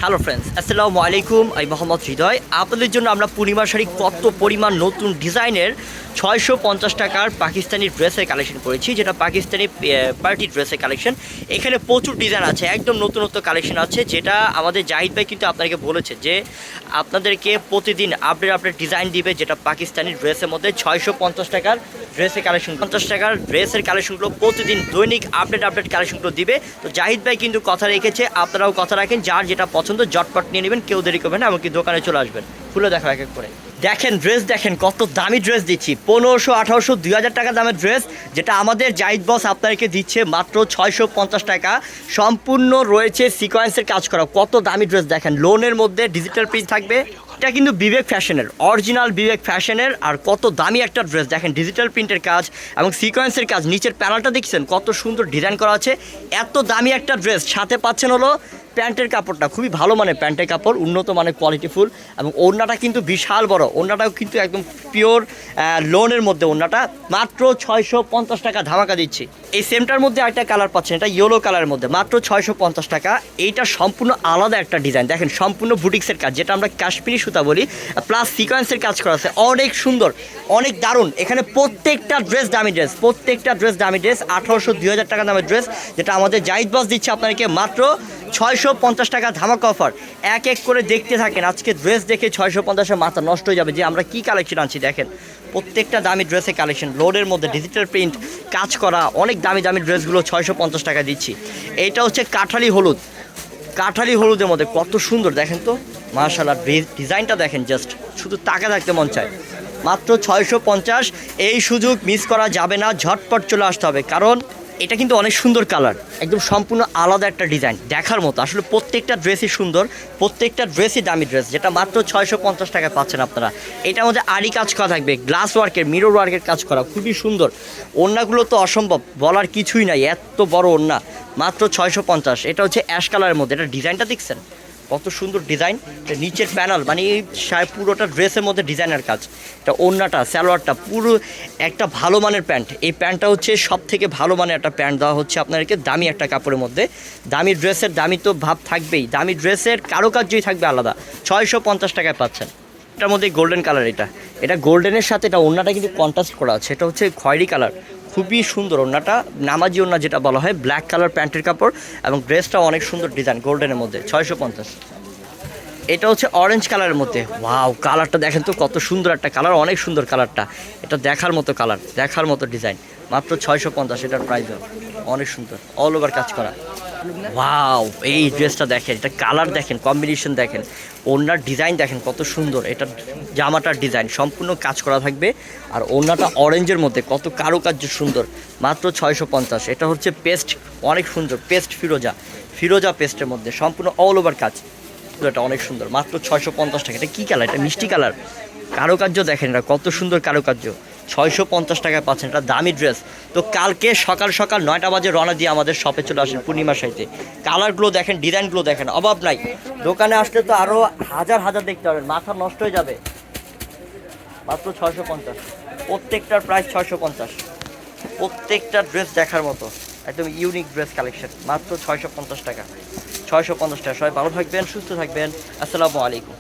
Hello friends, আসসালামু আলাইকুম। আমি মোহাম্মদ হৃদয়। আপনাদের জন্য আমরা পূর্ণিমা শাড়ি কত পরিমাণ নতুন ডিজাইনের 650 টাকার পাকিস্তানি ড্রেসের কালেকশন করেছি, যেটা পাকিস্তানি পার্টি ড্রেসের কালেকশন। এখানে প্রচুর ডিজাইন আছে, একদম নতুন নতুন কালেকশন আছে, যেটা আমাদের জাহিদ ভাই কিন্তু আপনাদেরকে বলেছে যে আপনাদেরকে প্রতিদিন আপডেট ডিজাইন দিবে, যেটা পাকিস্তানি ড্রেসের মধ্যে 650 টাকার ড্রেসের কালেকশন, 50 টাকার ড্রেসের কালেকশনগুলো প্রতিদিন দৈনিক আপডেট কালেকশনগুলো দিবে। তো জাহিদ ভাই কিন্তু কথা রেখেছে, আপনারাও কথা রাখেন, যার যেটা পছন্দ জটপট নিয়ে নেবেন, কেউ দেরি করবেন না, এমনকি দোকানে চলে আসবেন। খুলে দেখা এক এক করে দেখেন ড্রেস, দেখেন কত দামি ড্রেস দিচ্ছি। 1500, 1800, 2000 টাকা দামের ড্রেস, যেটা আমাদের জাহিদ বস আপনাদেরকে দিচ্ছে মাত্র 650 টাকা। সম্পূর্ণ রয়েছে সিকোয়েন্সের কাজ করা, কত দামি ড্রেস দেখেন। লোনের মধ্যে ডিজিটাল প্রিন্ট থাকবে। এটা কিন্তু বিবেক ফ্যাশনের, অরিজিনাল বিবেক ফ্যাশনের। আর কত দামি একটা ড্রেস দেখেন, ডিজিটাল প্রিন্টের কাজ এবং সিকোয়েন্সের কাজ। নিচের প্যানেলটা দেখছেন কত সুন্দর ডিজাইন করা আছে। এত দামি একটা ড্রেস, সাথে পাচ্ছেন হলো প্যান্টের কাপড়টা খুবই ভালো মানের প্যান্টের কাপড়, উন্নত মানের কোয়ালিটিফুল। এবং ওড়নাটা কিন্তু বিশাল বড়, ওড়নাটাও কিন্তু একদম পিওর লোনের মধ্যে। ওড়নাটা মাত্র 650 টাকা ধামাকা দিচ্ছি। এই সেমটার মধ্যে একটা কালার পাচ্ছেন, এটা ইয়েলো কালারের মধ্যে, মাত্র 650 টাকা। এইটা সম্পূর্ণ আলাদা একটা ডিজাইন দেখেন, সম্পূর্ণ বুটিক্সের কাজ, যেটা আমরা কাশ্মীরি সুতা বলি, প্লাস সিকোয়েন্সের কাজ করা আছে। অনেক সুন্দর, অনেক দারুণ। এখানে প্রত্যেকটা ড্রেস দামি ড্রেস, প্রত্যেকটা ড্রেস দামি ড্রেস। 1800, 2000 টাকা দামের ড্রেস, যেটা আমাদের জাহিদ বস দিচ্ছে আপনাদেরকে মাত্র 650 টাকা ধামাকা অফার। এক এক করে দেখতে থাকেন, আজকে ড্রেস দেখে 650-এ মাথা নষ্ট হয়ে যাবে যে আমরা কি কালেকশন আনছি। দেখেন প্রত্যেকটা দামি ড্রেসের কালেকশন, লোডের মধ্যে ডিজিটাল প্রিন্ট কাজ করা, অনেক দামি দামি ড্রেসগুলো 650 টাকা দিচ্ছি। এইটা হচ্ছে কাঠালি হলুদ, কাঠালি হলুদের মধ্যে কত সুন্দর দেখেন তো, মাশাআল্লাহ। ডিজাইনটা দেখেন, জাস্ট শুধু তাকে থাকতে মন চায়। মাত্র 650। এই সুযোগ মিস করা যাবে না, ঝটপট চলে আসতে হবে, কারণ এটা কিন্তু অনেক সুন্দর কালার, একদম সম্পূর্ণ আলাদা একটা ডিজাইন, দেখার মতো। আসলে প্রত্যেকটা ড্রেসই সুন্দর, প্রত্যেকটা ড্রেসই দামি ড্রেস, যেটা মাত্র 650 টাকায় পাচ্ছেন আপনারা। এটার মধ্যে আড়ি কাজ করা থাকবে, গ্লাস ওয়ার্কের, মিরর ওয়ার্কের কাজ করা, খুবই সুন্দর। ওড়নাগুলো তো অসম্ভব, বলার কিছুই নাই, এত বড় ওড়না। মাত্র 650। এটা হচ্ছে অ্যাশ কালারের মধ্যে, এটা ডিজাইনটা দেখছেন কত সুন্দর ডিজাইন। নিচের প্যানেল মানে পুরোটা ড্রেসের মধ্যে ডিজাইনের কাজ। এটা ওড়নাটা, সালোয়ারটা পুরো একটা ভালো মানের প্যান্ট। এই প্যান্টটা হচ্ছে সব থেকে ভালো মানের একটা প্যান্ট দেওয়া হচ্ছে আপনাদেরকে, দামি একটা কাপড়ের মধ্যে। দামি ড্রেসের দামি তো ভাব থাকবেই, দামি ড্রেসের কারুকার্যই থাকবে আলাদা। 650 টাকায় পাচ্ছেন। এটার মধ্যে গোল্ডেন কালার, এটা গোল্ডেনের সাথে এটা ওড়নাটা কিন্তু কন্ট্রাস্ট করা আছে। এটা হচ্ছে খয়েরি কালার, খুবই সুন্দর ওড়নাটা, নামাজি ওড়না যেটা বলা হয়, ব্ল্যাক কালার প্যান্টের কাপড় এবং ড্রেসটা অনেক সুন্দর ডিজাইন, গোল্ডেনের মধ্যে 650। এটা হচ্ছে অরেঞ্জ কালারের মধ্যে, ওয়াও কালারটা দেখেন তো কত সুন্দর একটা কালার, অনেক সুন্দর কালারটা। এটা দেখার মতো কালার, দেখার মতো ডিজাইন, মাত্র 650। এটার প্রাইস অনেক সুন্দর, অল ওভার কাজ করা। ওয়াও, এই ড্রেসটা দেখেন, এটা কালার দেখেন, কম্বিনেশন দেখেন, ওড়নার ডিজাইন দেখেন কত সুন্দর। এটা জামাটার ডিজাইন সম্পূর্ণ কাজ করা থাকবে, আর ওড়নাটা অরেঞ্জের মধ্যে, কত কারুকার্য সুন্দর। মাত্র 650। এটা হচ্ছে পেস্ট, অনেক সুন্দর পেস্ট, ফিরোজা পেস্টের মধ্যে সম্পূর্ণ অল ওভার কাজ। এটা অনেক সুন্দর, মাত্র 650 টাকা। এটা কী কালার? এটা মিষ্টি কালার, কারুকার্য দেখেন, এটা কত সুন্দর কারুকার্য। 650 টাকায় পাচ্ছেন, এটা দামি ড্রেস। তো কালকে সকাল সকাল 9টা বাজে রওনা দিয়ে আমাদের শপে চলে আসেন পূর্ণিমা শাড়িতে। কালারগুলো দেখেন, ডিজাইনগুলো দেখেন, অভাব নাই। দোকানে আসলে তো আরও হাজার হাজার দেখতে পারবেন, মাথা নষ্ট হয়ে যাবে। মাত্র 650, প্রত্যেকটার প্রাইস 650। প্রত্যেকটা ড্রেস দেখার মতো, একদম ইউনিক ড্রেস কালেকশন, মাত্র 650 টাকা। 650 টাকা। সবাই ভালো থাকবেন, সুস্থ থাকবেন। আসসালামু আলাইকুম।